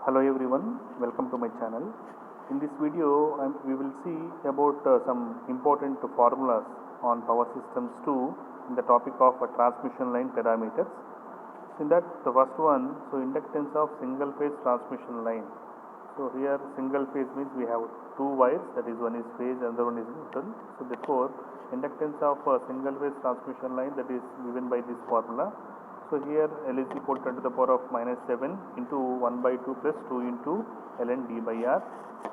Hello everyone, welcome to my channel. In this video, we will see about some important formulas on power systems 2 in the topic of transmission line parameters. In that, the first one, so inductance of single phase transmission line. So here single phase means we have two wires, that is one is phase, another one is neutral. So therefore, inductance of a single phase transmission line, that is given by this formula. So here L is equal to 10 to the power of minus 7 into 1 by 2 plus 2 into ln d by r,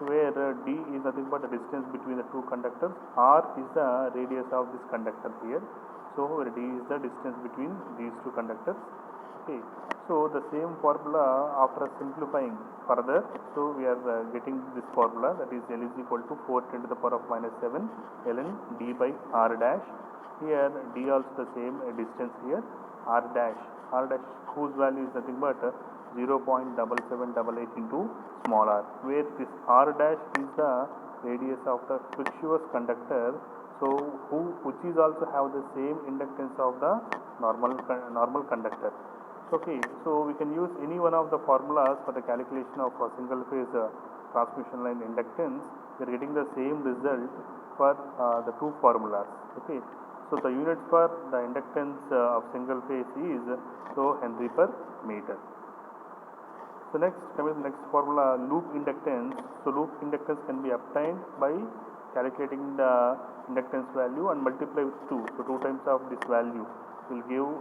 where d is nothing but the distance between the two conductors, r is the radius of this conductor here. So where d is the distance between these two conductors. Okay. So the same formula, after simplifying further, so we are getting this formula, that is L is equal to 4 10 to the power of minus 7 ln d by r dash. Here d also the same distance here, r dash whose value is nothing but 0.7788 into small r, where this r dash is the radius of the flexuous conductor, so which is also have the same inductance of the normal conductor. Okay, so we can use any one of the formulas for the calculation of a single phase transmission line inductance. We are getting the same result for the two formulas. Okay, so the units for the inductance of single phase is Henry per meter. So next, coming to the next formula, loop inductance. So loop inductance can be obtained by calculating the inductance value and multiply with 2. So 2 times of this value will give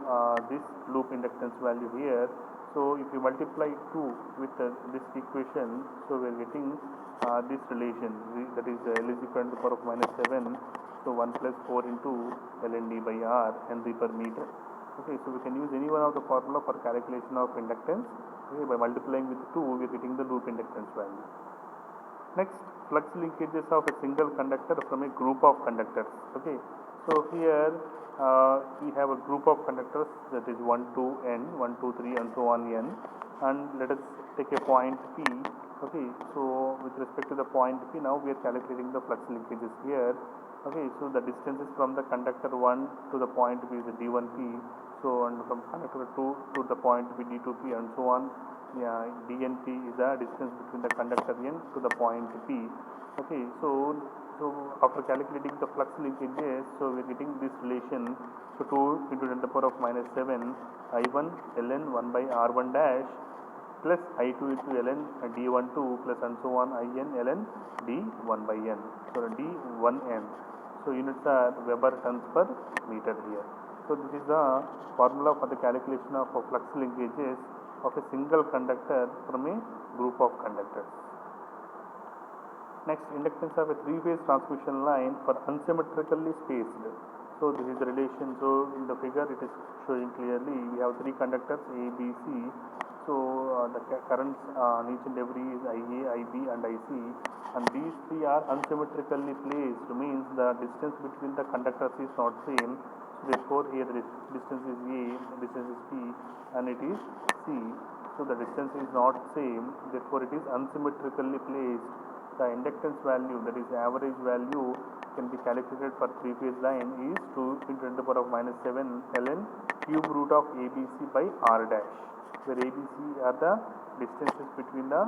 this loop inductance value here. So if you multiply 2 with this equation, so we are getting this relation, that is L is equal to the power of minus 7, so 1 plus 4 into ln d by r, Henry per meter. Okay, so we can use any one of the formula for calculation of inductance. Okay, by multiplying with 2, we are getting the loop inductance value. Next, flux linkages of a single conductor from a group of conductors. Okay, so here we have a group of conductors, that is 1 to n, 1 2 3 and so on n, and let us take a point P. Okay, so with respect to the point P, now we are calculating the flux linkages here. Okay, so the distances from the conductor 1 to the point P is the d1p, so and from conductor 2 to the point P d2p and so on. Yeah, dnp is the distance between the conductor n to the point P. Okay, so after calculating the flux linkages, so we are getting this relation, so 2 into 10 to the power of minus 7 I1 ln 1 by r1 dash plus I2 into ln d12 plus and so on in ln d1 by n, so d1n. So units are Weber turns per meter here. So this is the formula for the calculation of flux linkages of a single conductor from a group of conductors. Next, inductance of a three-phase transmission line for unsymmetrically spaced. So this is the relation. So in the figure it is showing clearly we have three conductors A, B, C. So the currents on each and every is IA, IB and IC, and these three are unsymmetrically placed, means the distance between the conductors is not same. So therefore here the distance is A, distance is B and it is C. So the distance is not same, therefore it is unsymmetrically placed. The inductance value, that is average value, can be calculated for three-phase line is 2 into 10 to the power of minus 7 ln cube root of ABC by r dash, where ABC are the distances between the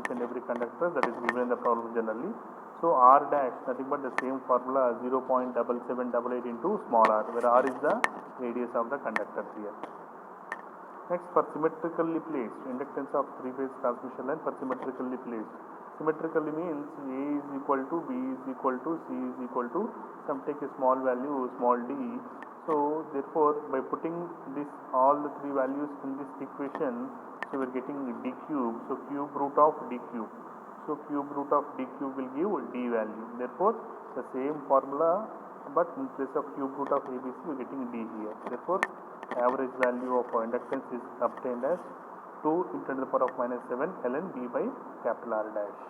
each and every conductor that is given in the problem generally. So r dash nothing but the same formula 0.7788 into small r, where r is the radius of the conductor here. Next, for symmetrically placed, inductance of three-phase transmission line for symmetrically placed. Symmetrically means A is equal to B is equal to C is equal to some take a small value small d. So therefore by putting this all the three values in this equation, so we are getting d cube, so cube root of d cube. So cube root of d cube will give d value. Therefore the same formula, but in place of cube root of ABC we are getting d here. Therefore average value of inductance is obtained as 2 into 10 to the power of minus 7 ln d by capital R dash.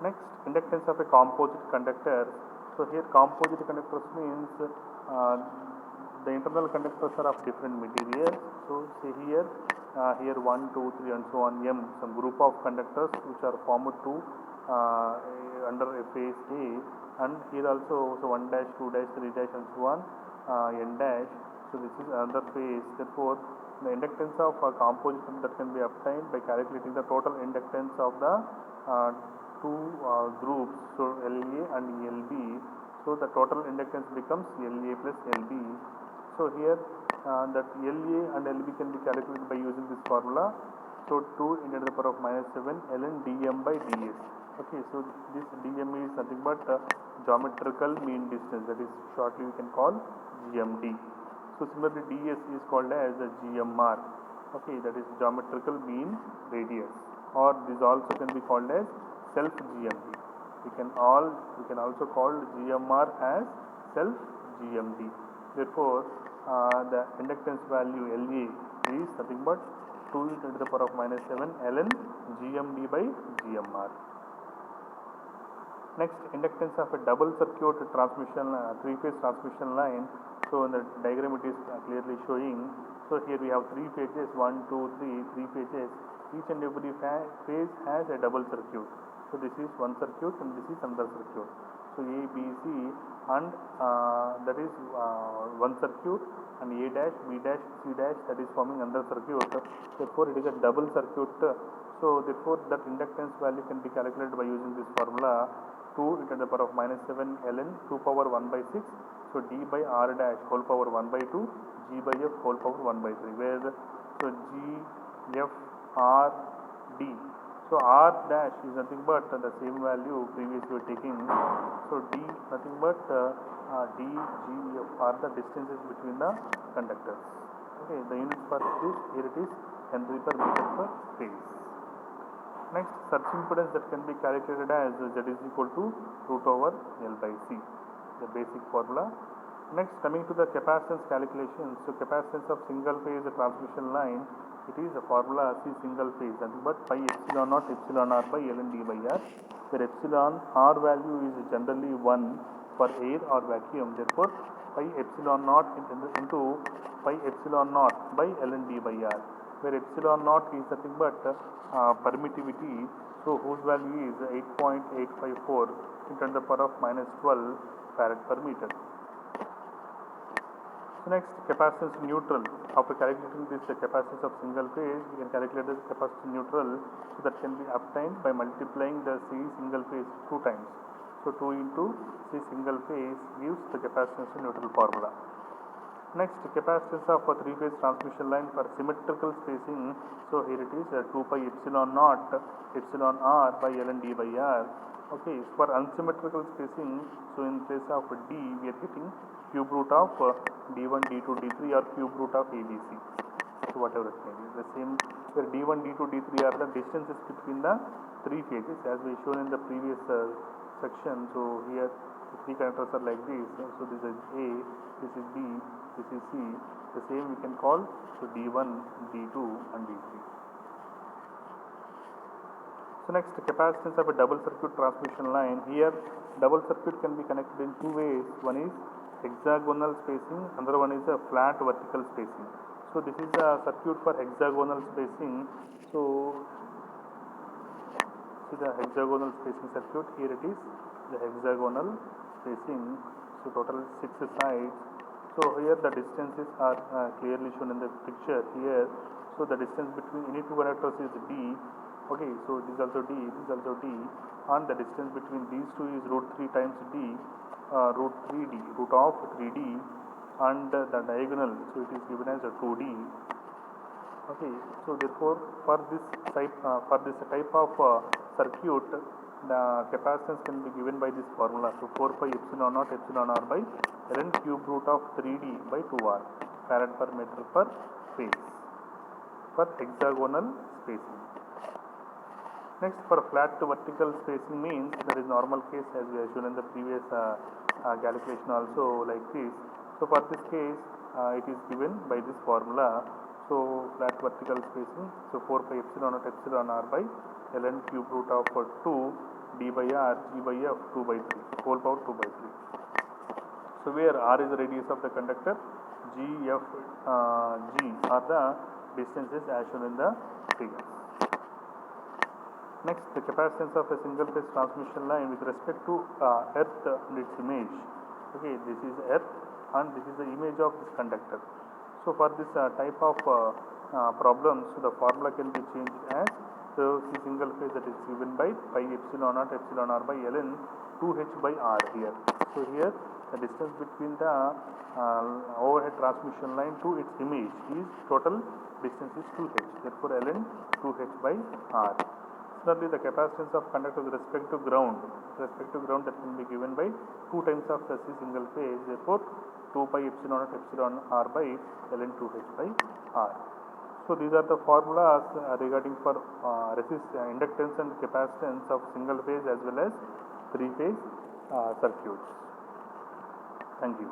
Next, inductance of a composite conductor. So here composite conductors means the internal conductors are of different materials. So say here 1, 2, 3 and so on m, some group of conductors which are formed to under a phase A, and here also so 1 dash, 2 dash, 3 dash and so on n dash. So this is another phase. Therefore The inductance of a composite that can be obtained by calculating the total inductance of the two groups, so LA and LB. So the total inductance becomes LA plus LB. So here that LA and LB can be calculated by using this formula. So 2 into the power of minus 7 ln dm by ds. Okay, so this dm is nothing but geometrical mean distance, that is shortly we can call GMD. So similarly ds is called as a GMR. Okay, that is geometrical mean radius, or this also can be called as self GMD. We can also call GMR as self GMD. Therefore the inductance value LA is nothing but 2 into the power of minus 7 ln GMD by GMR. Next, inductance of a double circuit transmission, three-phase transmission line. So in the diagram it is clearly showing. So here we have 3 phases, 1, 2, 3 phases. Each and every phase has a double circuit. So this is one circuit and this is another circuit. So A, B, C, and that is one circuit, and A dash, B dash, C dash, that is forming another circuit. Therefore it is a double circuit. So therefore that inductance value can be calculated by using this formula, 2 into the power of minus 7 ln 2 power 1 by 6. So d by r dash whole power 1 by 2, g by f whole power 1 by 3, where so g, f, r, d. So r dash is nothing but the same value previously we were taking. So d nothing but d, g, f are the distances between the conductors. Okay, the unit for this, here it is Henry per meter per phase. Next, surge impedance that can be calculated as Z is equal to root over L by C, the basic formula. Next, coming to the capacitance calculation. So capacitance of single phase transmission line, it is a formula C single phase, nothing but pi epsilon naught epsilon r by L and d by r, where epsilon r value is generally 1 for air or vacuum. Therefore pi epsilon naught into pi epsilon naught by L and d by r, where epsilon naught is nothing but permittivity, so whose value is 8.854 into the power of minus 12 farad per meter. So next, capacitance neutral. After calculating this capacitance of single phase, we can calculate the capacitance neutral, so that can be obtained by multiplying the C single phase 2 times. So 2 into C single phase gives the capacitance neutral formula. Next, capacitance of a 3-phase transmission line for symmetrical spacing. So here it is 2 pi epsilon naught epsilon r by L and d by r. Okay, for unsymmetrical spacing, so in place of d we are getting cube root of d1, d2, d3 or cube root of abc. So whatever it may be, the same, where d1, d2, d3 are the distances between the 3 phases as we shown in the previous section. So here the 3 conductors are like this. So this is A, this is B, this is C. The same we can call so D1, D2 and D3. So next, capacitance of a double circuit transmission line. Here double circuit can be connected in 2 ways. One is hexagonal spacing, another one is a flat vertical spacing. So this is a circuit for hexagonal spacing. So see the hexagonal spacing circuit, here it is the hexagonal spacing. So total 6 sides. So here the distances are clearly shown in the picture here. So the distance between any 2 conductors is d. Okay, so this is also d, this is also d, and the distance between these two is root 3 times d, root 3d, root of 3d, and the diagonal, so it is given as a 2d. Okay, so therefore for this type of circuit, the capacitance can be given by this formula. So 4 pi epsilon naught epsilon r by ln cube root of 3d by 2r farad per meter per phase for hexagonal spacing. Next, for flat to vertical spacing means there is normal case as we have shown in the previous calculation also like this. So for this case it is given by this formula. So flat vertical spacing, so 4 pi epsilon naught epsilon r by ln cube root of 2 d by r g by f 2 by 3 whole power 2 by 3. So where r is the radius of the conductor, g, f, g are the distances as shown in the figures. Next, the capacitance of a single phase transmission line with respect to earth and its image. Okay, this is earth and this is the image of this conductor. So for this type of problems, so the formula can be changed as, so C single phase that is given by pi epsilon naught epsilon r by ln 2h by r here. So here the distance between the overhead transmission line to its image is total distance is 2h, therefore ln 2h by r. Similarly, the capacitance of conductor with respect to ground that can be given by 2 times of the C single phase, therefore 2 pi epsilon naught epsilon r by ln 2h by r. So these are the formulas regarding for inductance and capacitance of single phase as well as 3 phase circuits. Thank you.